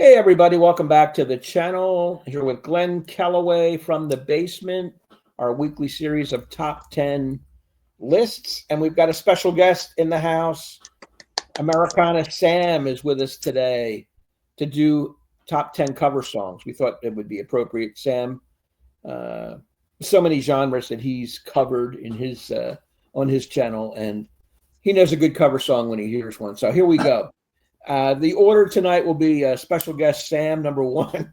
Hey everybody, welcome back to the channel. Here with Glen Kellaway from the basement, our weekly series of top 10 lists. And we've got a special guest in the house. Americana Sam is with us today to do top 10 cover songs. We thought it would be appropriate. Sam, uh, so many genres that he's covered in his on his channel, and he knows a good cover song when he hears one. So here we go. The order tonight will be special guest Sam, number one,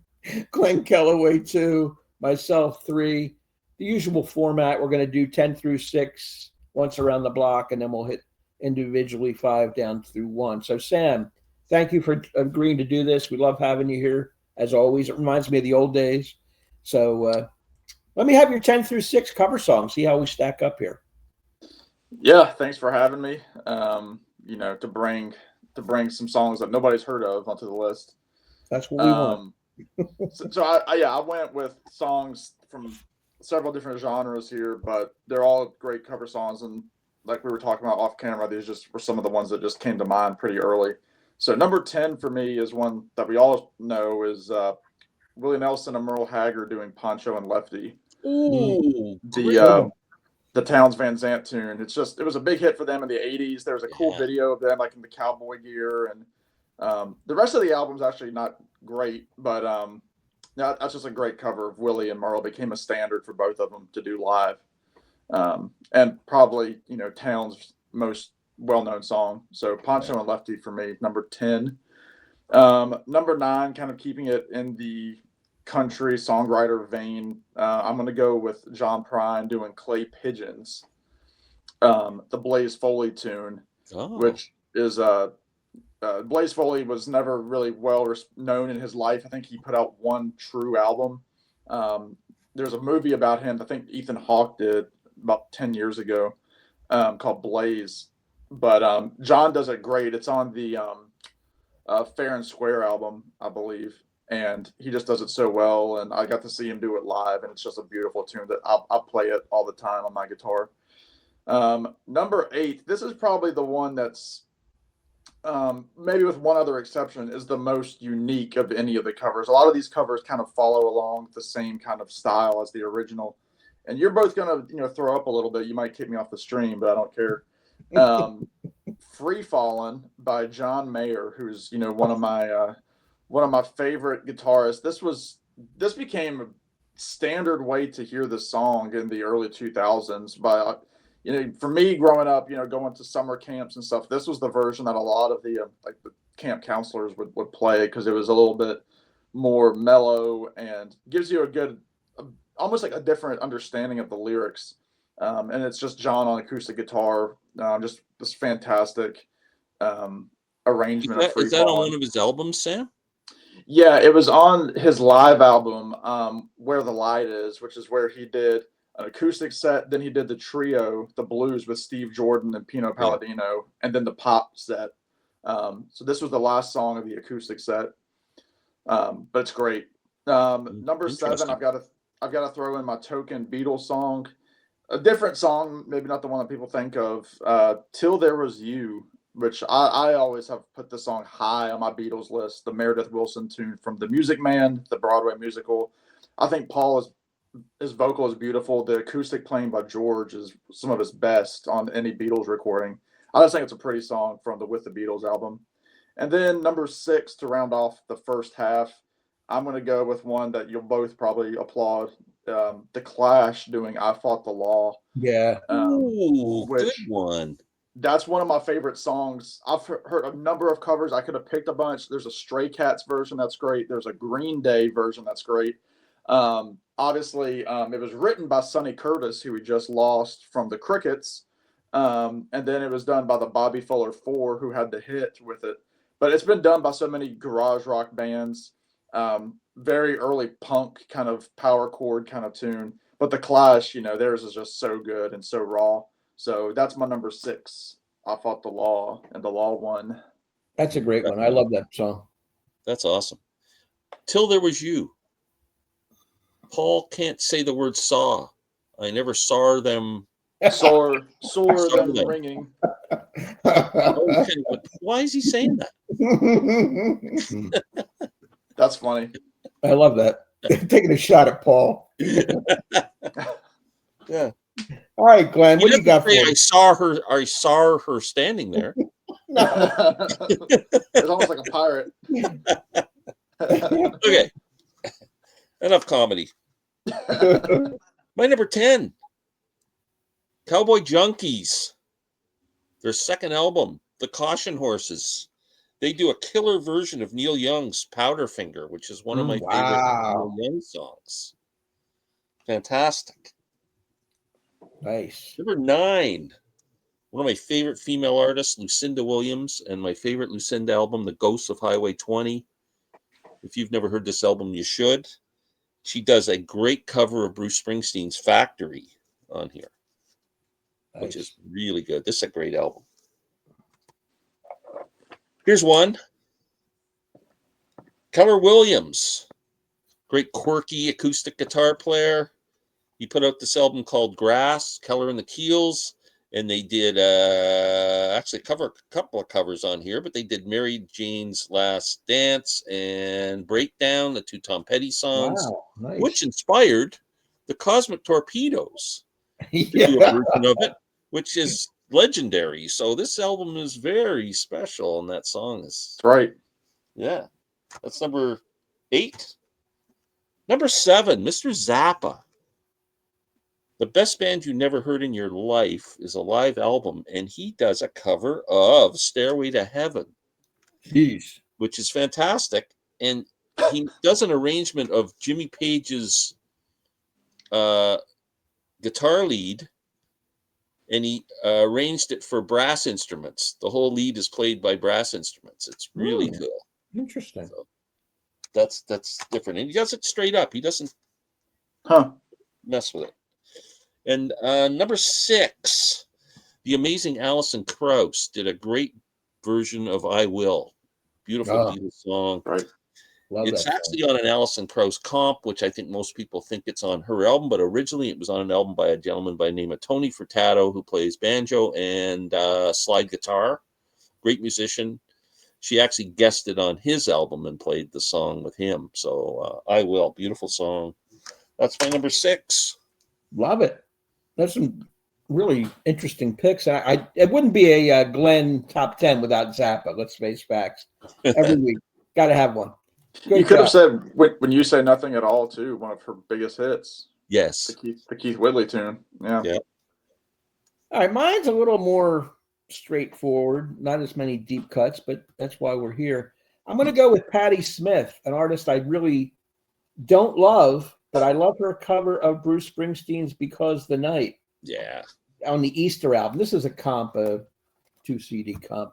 Glen Kellaway, two, myself, three. The usual format, we're going to do 10 through 6 once around the block, and then we'll hit individually 5 down through 1. So, Sam, thank you for agreeing to do this. We love having you here, as always. It reminds me of the old days. So let me have your 10 through 6 cover songs, see how we stack up here. Yeah, thanks for having me. To bring some songs that nobody's heard of onto the list. That's what we want. I went with songs from several different genres here, but they're all great cover songs. And like we were talking about off camera, these just were some of the ones that just came to mind pretty early. So number 10 for me is one that we all know is Willie Nelson and Merle Haggard doing Poncho and Lefty. Ooh, The Towns Van Zandt tune. It was a big hit for them in the 80s. There was a cool video of them like in the cowboy gear, and the rest of the album's actually not great, but that's just a great cover of Willie and Merle. Became a standard for both of them to do live, and probably Towns' most well-known song. So Poncho and Lefty for me, number 10. Number 9, kind of keeping it in the country songwriter vein, I'm going to go with John Prine doing Clay Pigeons, the Blaze Foley tune, which is Blaze Foley was never really well known in his life. I think he put out one true album. There's a movie about him, I think Ethan Hawke did about 10 years ago, called Blaze. But John does it great. It's on the Fair and Square album, I believe. And he just does it so well, and I got to see him do it live, and it's just a beautiful tune that I'll play it all the time on my guitar. Number 8, this is probably the one that's, maybe with one other exception, is the most unique of any of the covers. A lot of these covers kind of follow along the same kind of style as the original, and you're both going to throw up a little bit. You might kick me off the stream, but I don't care. Free Fallin' by John Mayer, who's one of my favorite guitarists. This became a standard way to hear the song in the early 2000s. For me growing up, going to summer camps and stuff, this was the version that a lot of the the camp counselors would play, because it was a little bit more mellow and gives you a good, almost like a different understanding of the lyrics. And it's just John on acoustic guitar, just this fantastic arrangement of Free Fallin'. Is that on one of his albums, Sam? Yeah, it was on his live album, Where the Light Is, which is where he did an acoustic set. Then he did the trio, the blues with Steve Jordan and Pino Palladino, and then the pop set. So this was the last song of the acoustic set, but it's great. Number 7, I've got to throw in my token Beatles song, a different song, maybe not the one that people think of. Till There Was You, which I always have put the song high on my Beatles list, the Meredith Willson tune from The Music Man, the Broadway musical. I think his vocal is beautiful. The acoustic playing by George is some of his best on any Beatles recording. I just think it's a pretty song from the With the Beatles album. And then number 6, to round off the first half, I'm going to go with one that you'll both probably applaud. The Clash doing I Fought the Law. Yeah. Good one. That's one of my favorite songs. I've heard a number of covers. I could have picked a bunch. There's a Stray Cats version that's great. There's a Green Day version that's great. Obviously, it was written by Sonny Curtis, who we just lost from the Crickets. And then it was done by the Bobby Fuller 4, who had the hit with it. But it's been done by so many garage rock bands. Very early punk kind of power chord kind of tune. But the Clash, theirs is just so good and so raw. So that's my number 6. I Fought the Law, and the Law won. That's a great one. I love that song. That's awesome. Till There Was You. Paul can't say the word saw. I never saw them. Saw them ringing. Okay, but why is he saying that? That's funny. I love that. Taking a shot at Paul. Yeah. All right, Glenn, what do you got for say me? I saw her standing there. No. It's almost like a pirate. Okay. Enough comedy. My number 10, Cowboy Junkies. Their second album, The Caution Horses. They do a killer version of Neil Young's Powderfinger, which is one of my favorite Neil Young songs. Fantastic. Nice. Number 9, one of my favorite female artists, Lucinda Williams, and my favorite Lucinda album, The Ghosts of Highway 20. If you've never heard this album, you should. She does a great cover of Bruce Springsteen's Factory on here, which is really good. This is a great album. Here's one. Keller Williams, great quirky acoustic guitar player. He put out this album called Grass, Keller and the Keels, and they did actually a couple of covers on here, but they did Mary Jane's Last Dance and Breakdown, the 2 Tom Petty songs, nice. which inspired the Cosmic Torpedoes to do a version of it, which is legendary. So this album is very special, and that song is right. Yeah, that's number 8. Number 7, Mr. Zappa. The Best Band You Never Heard in Your Life is a live album, and he does a cover of Stairway to Heaven. Jeez. Which is fantastic. And he does an arrangement of Jimmy Page's guitar lead, and he arranged it for brass instruments. The whole lead is played by brass instruments. It's really cool. Interesting. So that's different. And he does it straight up. He doesn't mess with it. And number 6, the amazing Alison Krauss did a great version of I Will. Beautiful Beatles song. Right. It's actually on an Alison Krauss comp, which I think most people think it's on her album, but originally it was on an album by a gentleman by the name of Tony Furtado, who plays banjo and slide guitar. Great musician. She actually guested on his album and played the song with him. So I Will, beautiful song. That's my number 6. Love it. That's some really interesting picks. It wouldn't be a Glenn top 10 without Zappa. Let's face facts. Every week, got to have one. Good you could have said When You Say Nothing at All too. One of her biggest hits. Yes, the Keith Whitley tune. Yeah. All right, mine's a little more straightforward. Not as many deep cuts, but that's why we're here. I'm going to go with Patti Smith, an artist I really don't love. But I love her cover of Bruce Springsteen's Because the Night. Yeah. On the Easter album. This is a comp, a 2 CD comp.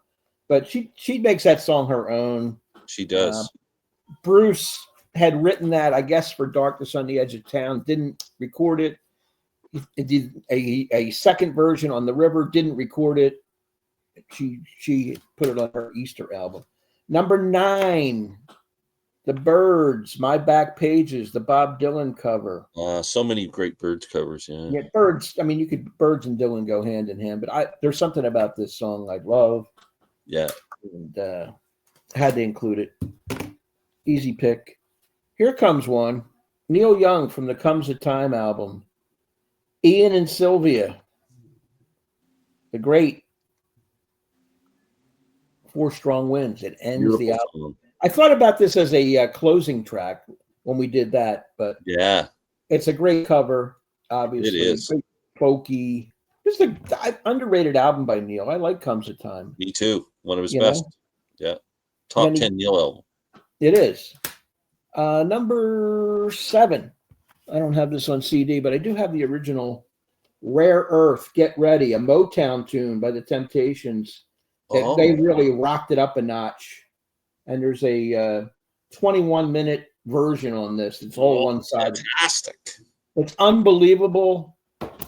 But she makes that song her own. She does. Bruce had written that, I guess, for Darkness on the Edge of Town. Didn't record it. It did a second version on The River. Didn't record it. She put it on her Easter album. Number 9. The Byrds, My Back Pages, the Bob Dylan cover. So many great Byrds covers, Yeah, Byrds. I mean, Byrds and Dylan go hand in hand, but there's something about this song I love. Yeah. And had to include it. Easy pick. Here comes one. Neil Young from the Comes a Time album. Ian and Sylvia. The great 4 Strong Winds. It ends beautiful the album. Song. I thought about this as a closing track when we did that, but it's a great cover. Obviously, it is great folky. Just an underrated album by Neil. I like Comes a Time. Me too. One of his best. Yeah, top 10 Neil album. It is. Number 7. I don't have this on CD, but I do have the original Rare Earth. Get Ready, a Motown tune by the Temptations. They really rocked it up a notch. And there's a 21-minute version on this. It's all one-sided. Fantastic. It's unbelievable.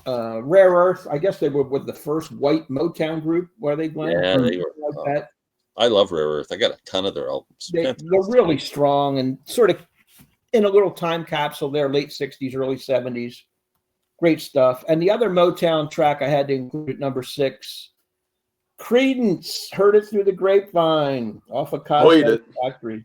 Rare Earth, I guess they were with the first white Motown group where they went. Yeah, they were. Like that. I love Rare Earth. I got a ton of their albums. They're really strong and sort of in a little time capsule there, late 60s, early 70s. Great stuff. And the other Motown track I had to include at number 6, Creedence, Heard It Through the Grapevine, off of Cosmic Factory.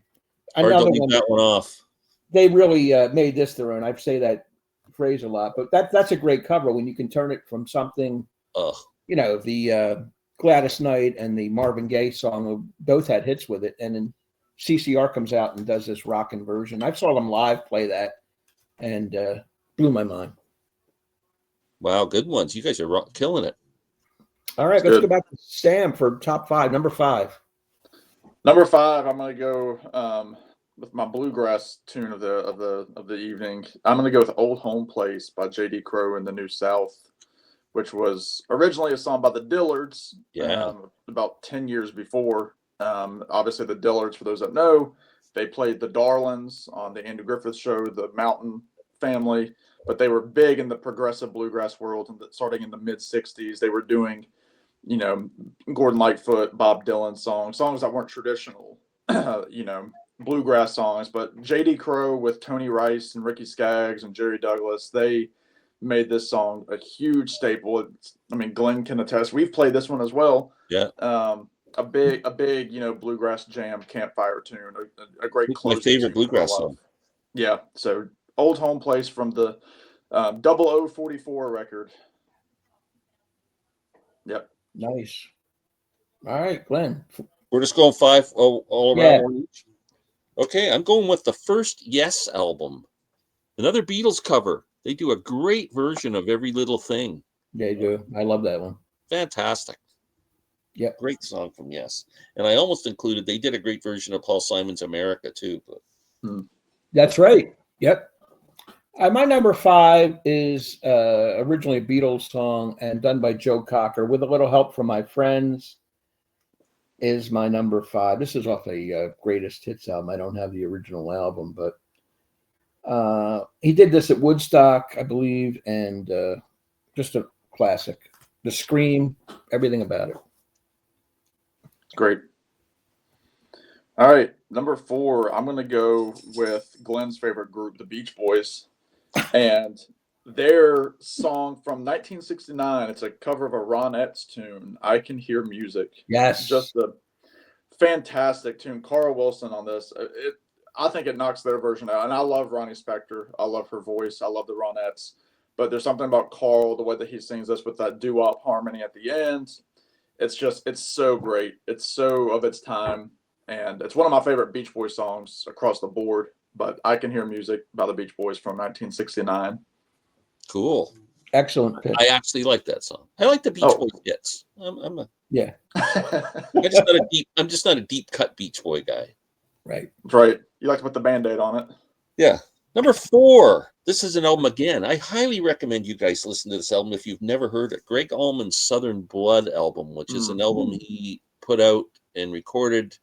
Hard to Another leave one. that one off. They really made this their own. I say that phrase a lot, but that's a great cover when you can turn it from something, Ugh. the Gladys Knight and the Marvin Gaye song both had hits with it, and then CCR comes out and does this rockin' version. I saw them live play that, and blew my mind. Wow, good ones. You guys are killing it. All right, let's go back to Sam for top 5. Number 5. Number 5, I'm going to go with my bluegrass tune of the evening. I'm going to go with "Old Home Place" by J.D. Crowe and the New South, which was originally a song by the Dillards. Yeah. About 10 years before. Obviously, the Dillards, for those that know, they played the Darlings on the Andy Griffith Show, the Mountain Family, but they were big in the progressive bluegrass world. And starting in the mid '60s, they were doing, Gordon Lightfoot, Bob Dylan songs that weren't traditional, bluegrass songs. But J.D. Crowe with Tony Rice and Ricky Skaggs and Jerry Douglas, they made this song a huge staple. Glenn can attest. We've played this one as well. Yeah. A big, bluegrass jam campfire tune. A great close. My favorite bluegrass song. Yeah. So "Old Home Place" from the 0044 record. Yep. Nice. All right, Glenn. We're just going 5 all around. Yeah. One each. Okay, I'm going with the first Yes album. Another Beatles cover. They do a great version of "Every Little Thing." They do. I love that one. Fantastic. Yep. Great song from Yes. And I almost included, they did a great version of Paul Simon's "America" too. But That's right. Yep. My number 5 is originally a Beatles song and done by Joe Cocker with a little help from my friends. Is my number 5. This is off a Greatest Hits album. I don't have the original album, but he did this at Woodstock, I believe, and just a classic. The scream, everything about it. Great. All right, number 4, I'm going to go with Glenn's favorite group, the Beach Boys, and their song from 1969. It's a cover of a Ronettes tune, "I Can Hear Music." Yes. Just a fantastic tune. Carl Wilson on this. I think it knocks their version out. And I love Ronnie Spector. I love her voice. I love the Ronettes. But there's something about Carl, the way that he sings this with that doo-wop harmony at the end. It's so great. It's so of its time. And it's one of my favorite Beach Boys songs across the board. But "I Can Hear Music" by the Beach Boys from 1969. cool. Excellent pick. I actually like that song. I like the Beach Boys hits. Yeah. I'm just not a deep cut Beach Boy guy. Right. Right. You like to put the Band-Aid on it. Yeah. Number 4. This is an album again. I highly recommend you guys listen to this album if you've never heard it. Greg Allman's "Southern Blood" album, which is an album he put out and recorded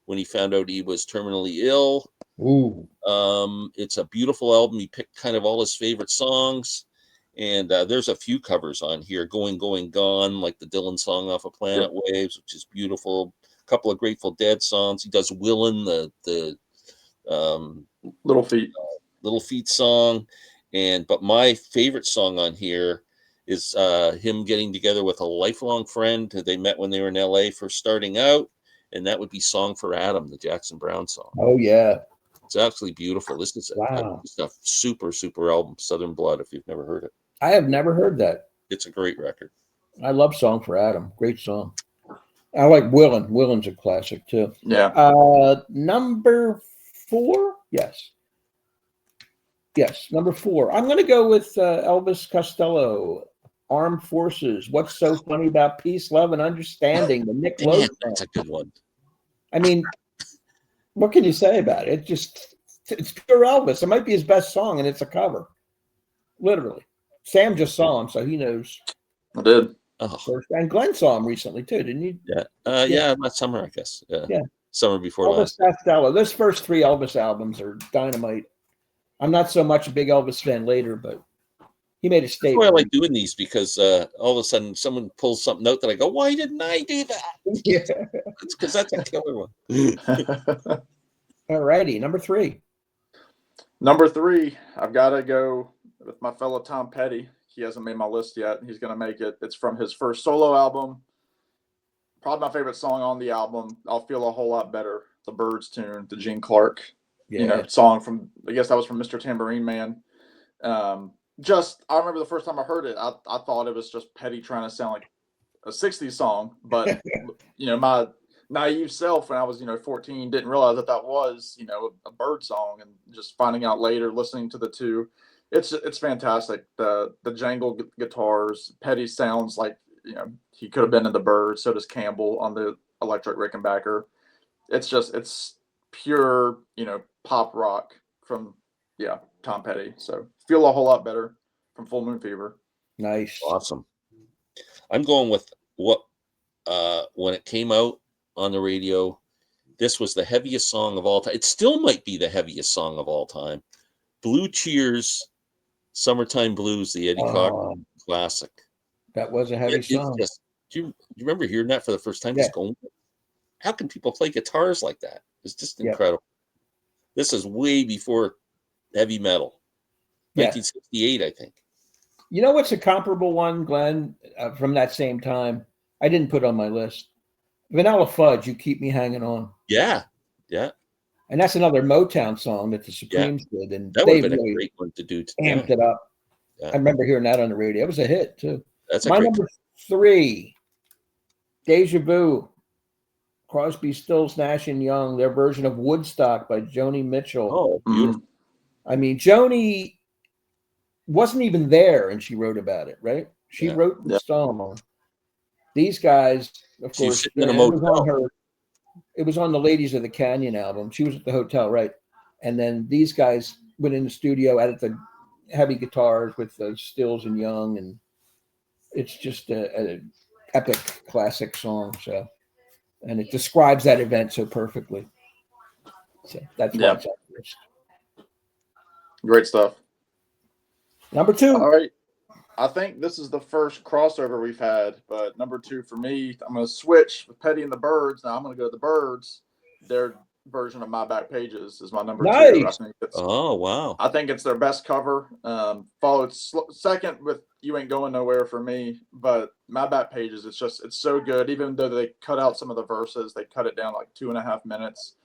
when he found out he was terminally ill. Ooh. It's a beautiful album. He picked kind of all his favorite songs. And there's a few covers on here. "Going, Going, Gone," like the Dylan song off of Planet Waves, which is beautiful. A couple of Grateful Dead songs. He does "Willin'," the Little Feat. Little Feat song. But my favorite song on here is him getting together with a lifelong friend who they met when they were in LA first starting out. And that would be "Song for Adam," the Jackson Browne song. Oh, yeah. It's absolutely beautiful. This is just a super, super album, "Southern Blood," if you've never heard it. I have never heard that. It's a great record. I love "Song for Adam." Great song. I like "Willin'." "Willin's" a classic too. Yeah. Number 4. Yes. Number 4. I'm going to go with Elvis Costello, "Armed Forces." What's so funny about peace, love, and understanding? The Nick Lowe song. That's a good one. I mean, what can you say about it? It's pure Elvis. It might be his best song, and it's a cover. Literally. Sam just saw him, so he knows. I did. Oh. And Glenn saw him recently, too, didn't you? Yeah. Yeah, last summer, I guess. Yeah. Summer before Elvis last. Costello. Those first 3 Elvis albums are dynamite. I'm not so much a big Elvis fan later, but he made a statement. That's why I like doing these, because all of a sudden someone pulls something out that I go, why didn't I do that? Yeah. It's because that's a killer one. All righty. Number 3. Number 3, I've got to go with my fellow Tom Petty. He hasn't made my list yet. He's going to make it. It's from his first solo album. Probably my favorite song on the album, "I'll Feel a Whole Lot Better." the Byrds tune, the Gene Clark, Yeah. song from, I guess that was from Mr. Tambourine Man. I remember the first time I heard it, I thought it was just Petty trying to sound like a 60s song, but my naive self when I was 14 didn't realize that was a Byrd song, and just finding out later, listening to the two, it's fantastic. The jangle guitars, Petty sounds like he could have been in the Byrds. So does Campbell on the electric Rickenbacker. It's pure pop rock from Tom Petty. So feel a whole lot better from Full Moon Fever. Nice. Awesome. I'm going with what when it came out on the radio, this was the heaviest song of all time. It still might be the heaviest song of all time. Blue Cheers, Summertime Blues, the Eddie Cochran classic. That was a heavy song. Do you remember hearing that for the first time? Yeah. Just going, how can people play guitars like that? It's just incredible. This is way before heavy metal. 1968, I think. You know what's a comparable one, Glenn, from that same time? I didn't put on my list. Vanilla Fudge, You Keep Me Hanging On. Yeah. And that's another Motown song that the Supremes did. And that would have been a great one to do. Amped it up. Yeah. I remember hearing that on the radio. It was a hit, too. That's my number 3, Deja Vu, Crosby, Stills, Nash & Young, their version of Woodstock by Joni Mitchell. Oh, beautiful. I mean, Joni wasn't even there, and she wrote about it, right? She wrote the song. These guys, of course, it was on the Ladies of the Canyon album. She was at the hotel, right? And then these guys went in the studio, added the heavy guitars with the Stills and Young, and it's just an epic classic song. So, and it describes that event so perfectly. So that's why it's on the list. Great stuff. Number 2. All right. I think this is the first crossover we've had, but number 2 for me, I'm going to switch with Petty and the Byrds. Now I'm going to go to the Byrds. Their version of My Back Pages is my number 2. I think wow. I think it's their best cover. Followed second with You Ain't Going Nowhere for me, but My Back Pages, it's so good. Even though they cut out some of the verses, they cut it down like 2.5 minutes.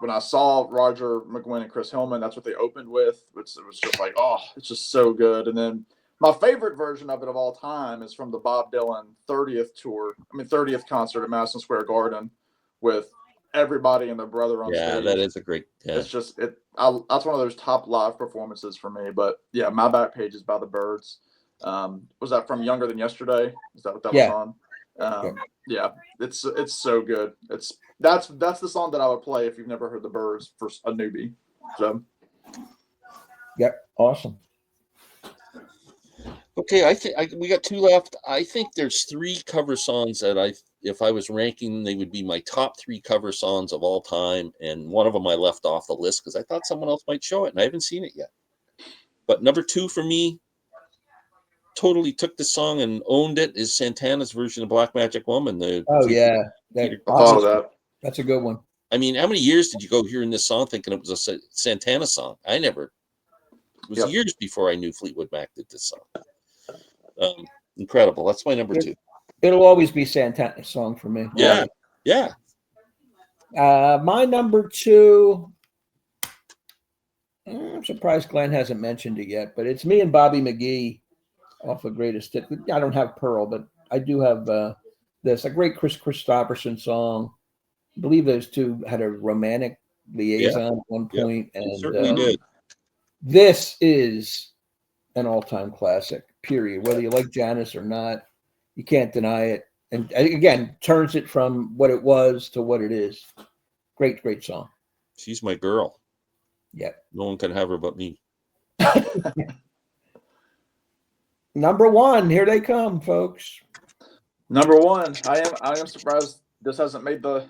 When I saw Roger McGuinn and Chris Hillman, that's what they opened with. It was just like, it's just so good. And then my favorite version of it of all time is from the Bob Dylan 30th concert at Madison Square Garden with everybody and their brother on stage. Yeah, that is a great. Yeah. It's just that's one of those top live performances for me. But yeah, My Back Pages by the Byrds. Was that from Younger Than Yesterday? Is that what that was on? Yeah, it's so good. That's the song that I would play if you've never heard the Byrds for a newbie. So, awesome. Okay, I think we got 2 left. I think there's 3 cover songs that if I was ranking, they would be my top 3 cover songs of all time, and one of them I left off the list because I thought someone else might show it, and I haven't seen it yet. But number 2 for me, totally took the song and owned it, is Santana's version of Black Magic Woman. That's a good one. I mean, how many years did you go hearing this song thinking it was a Santana song? It was years before I knew Fleetwood Mac did this song. Incredible. That's my number 2. It'll always be Santana's song for me. Yeah. My number 2, I'm surprised Glenn hasn't mentioned it yet, but it's me and Bobby McGee off of Greatest Hits. I don't have Pearl, but I do have this, a great Chris Christopherson song. I believe those two had a romantic liaison at one point. And certainly did. This is an all-time classic, period. Whether you like Janis or not, you can't deny it. And again, turns it from what it was to what it is. Great, great song. She's my girl. Yeah. No one can have her but me. Number 1, here they come, folks. Number 1, I am surprised this hasn't made the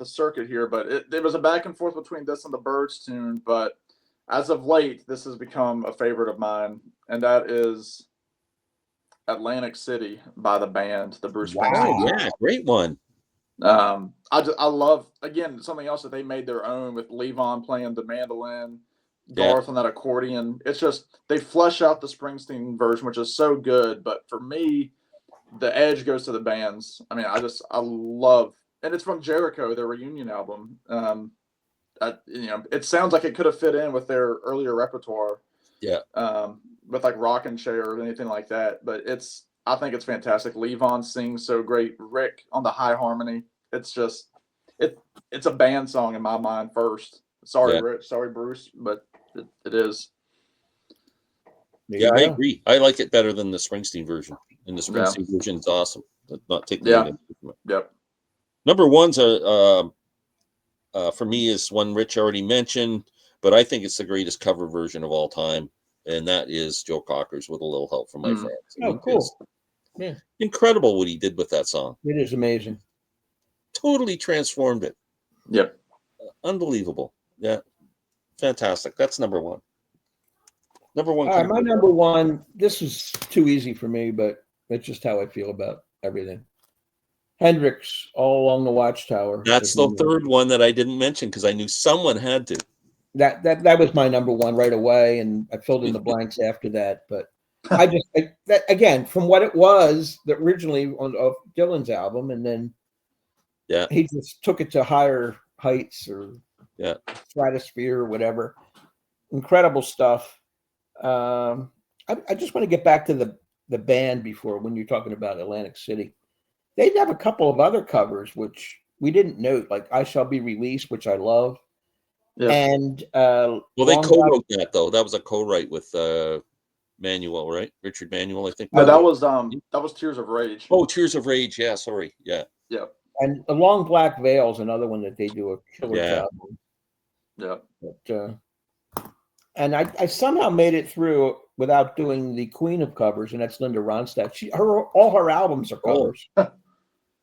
circuit here, but it was a back and forth between this and the Byrds tune, but as of late, this has become a favorite of mine, and that is Atlantic City by the band, the Bruce Springsteen. Wow, yeah, great one. I love, again, something else that they made their own with Levon playing the mandolin, Garth on that accordion. It's just, they flesh out the Springsteen version, which is so good. But for me, the edge goes to the bands. I mean, I love and it's from Jericho, their reunion album. It sounds like it could have fit in with their earlier repertoire. Yeah. With like Rockin' Chair or anything like that. But I think it's fantastic. Levon sings so great. Rick on the high harmony. It's just, it's a band song in my mind first. Sorry, Rich. Sorry, Bruce, but it is. Yeah, I agree. I like it better than the Springsteen version. And the Springsteen version is awesome. Not taking anything from it. Yep. Number one's for me is one Rich already mentioned, but I think it's the greatest cover version of all time, and that is Joe Cocker's "With a Little Help from My Friends." Cool. Yeah. Incredible what he did with that song. It is amazing. Totally transformed it. Yep. Unbelievable. Yeah. Fantastic. That's number one. Number one. All right, my number one, this is too easy for me, but it's just how I feel about everything. Hendrix, All Along the Watchtower. That's the third one that I didn't mention because I knew someone had to. That was my number one right away, and I filled in the blanks after that. But again, from what it was originally of Dylan's album, and then he just took it to higher heights or stratosphere or whatever. Incredible stuff. I just want to get back to the band before when you're talking about Atlantic City. They'd have a couple of other covers which we didn't note, like "I Shall Be Released," which I love. Yeah. And they co-wrote that though. That was a co-write with Manuel, right? Richard Manuel, I think. No, that was Tears of Rage. Oh, Tears of Rage. Yeah, sorry. Yeah. Yeah. And "A Long Black Veil" is another one that they do a killer job on. Yeah. But, and I somehow made it through without doing the queen of covers, and that's Linda Ronstadt. All her albums are covers.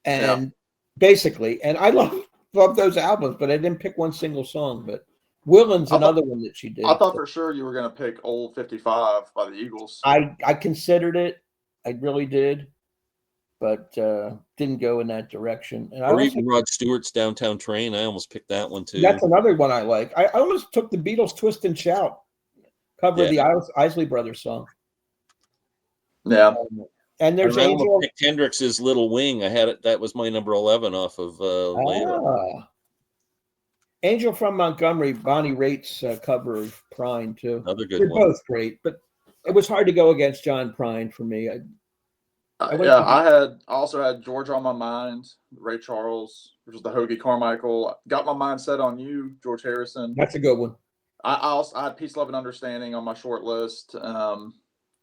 And basically, and I love those albums, but I didn't pick one single song. But Willin's another one that she did. I thought for sure you were going to pick "Old 55" by the Eagles. I considered it. I really did. But didn't go in that direction. And or even Rod Stewart's "Downtown Train." I almost picked that one too. That's another one I like. I almost took the Beatles' "Twist and Shout" cover of the Isley Brothers song. Yeah. And there's Angel Hendrix's "Little Wing." I had it. That was my number 11 off of Layla. Angel from Montgomery, Bonnie Raitt's cover of Prine too. Another good They're one. both great, but it was hard to go against John Prine for me. I also had "George on My Mind," Ray Charles, which was the Hoagie Carmichael. "Got My Mind Set on You," George Harrison. That's a good one. I had "Peace, Love, and Understanding" on my short list.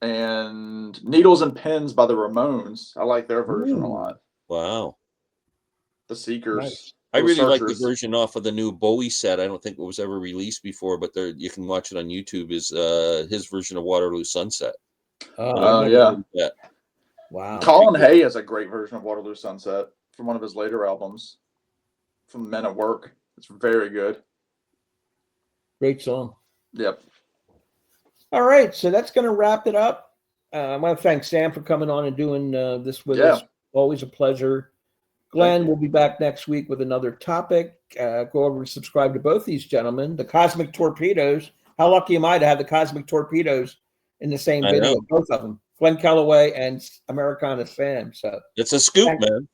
And "Needles and Pens" by the Ramones. I like their version a lot. Wow. The Seekers. Nice. I really like the version off of the new Bowie set. I don't think it was ever released before, but you can watch it on YouTube. Is his version of "Waterloo Sunset"? Oh, yeah. Wow. Colin Hay has a great version of "Waterloo Sunset" from one of his later albums, from Men at Work. It's very good. Great song. Yep. All right, so that's going to wrap it up. I want to thank Sam for coming on and doing this with us. Always a pleasure. Glenn will be back next week with another topic. Go over and subscribe to both these gentlemen. The Cosmic Torpedoes. How lucky am I to have the Cosmic Torpedoes in the same video? Both of them. Glen Kellaway and Americana Sam. So it's a scoop, man.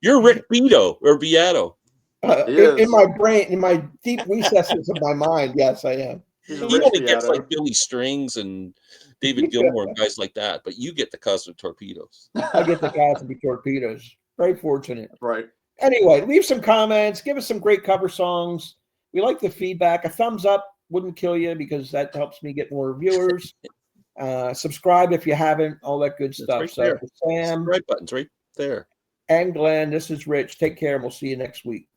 You're Rick Beato or Beato. In my brain, in my deep recesses of my mind, yes, I am. He only gets like Billy Strings and David Gilmour and guys like that, but you get the Cosmic Torpedoes. I get the Cosmic Torpedoes. Very fortunate. Right. Anyway, leave some comments. Give us some great cover songs. We like the feedback. A thumbs up wouldn't kill you because that helps me get more viewers. Subscribe if you haven't. All that good stuff. Right so there. Sam, right button's right there. And Glenn, this is Rich. Take care, and we'll see you next week.